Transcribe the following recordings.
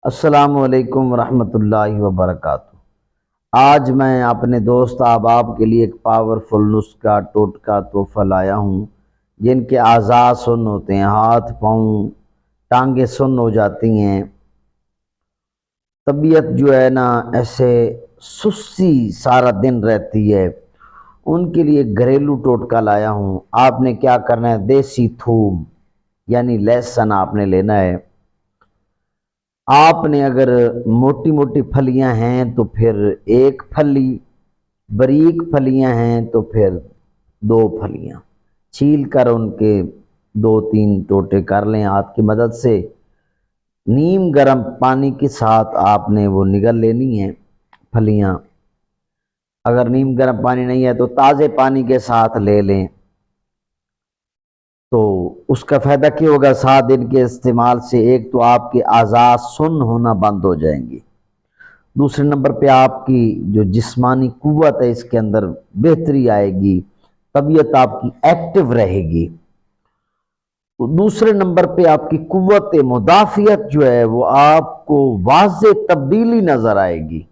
السلام علیکم ورحمۃ اللہ وبرکاتہ۔ آج میں اپنے دوست احباب کے لیے ایک پاورفل نسخہ ٹوٹکا تحفہ لایا ہوں۔ جن کے اعضاء سن ہوتے ہیں، ہاتھ پاؤں ٹانگیں سن ہو جاتی ہیں، طبیعت جو ہے نا ایسے سستی سارا دن رہتی ہے، ان کے لیے گھریلو ٹوٹکا لایا ہوں۔ آپ نے کیا کرنا ہے، دیسی تھوم یعنی لہسن آپ نے لینا ہے۔ آپ نے اگر موٹی موٹی پھلیاں ہیں تو پھر ایک پھلی، باریک پھلیاں ہیں تو پھر دو پھلیاں چھیل کر ان کے دو تین ٹوٹے کر لیں ہاتھ کی مدد سے۔ نیم گرم پانی کے ساتھ آپ نے وہ نگل لینی ہے پھلیاں۔ اگر نیم گرم پانی نہیں ہے تو تازے پانی کے ساتھ لے لیں، تو اس کا فائدہ کیا ہوگا، 7 دن کے استعمال سے ایک تو آپ کے اعضاء سن ہونا بند ہو جائیں گے، دوسرے نمبر پہ آپ کی جو جسمانی قوت ہے اس کے اندر بہتری آئے گی، طبیعت آپ کی ایکٹیو رہے گی، دوسرے نمبر پہ آپ کی قوت مدافعت جو ہے وہ آپ کو واضح تبدیلی نظر آئے گی۔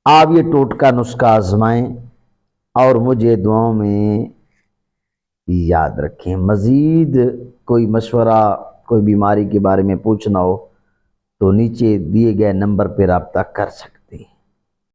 آپ یہ ٹوٹکا نسخہ آزمائیں اور مجھے دعاؤں میں یاد رکھیں۔ مزید کوئی مشورہ، کوئی بیماری کے بارے میں پوچھنا ہو تو نیچے دیے گئے نمبر پہ رابطہ کر سکتے ہیں۔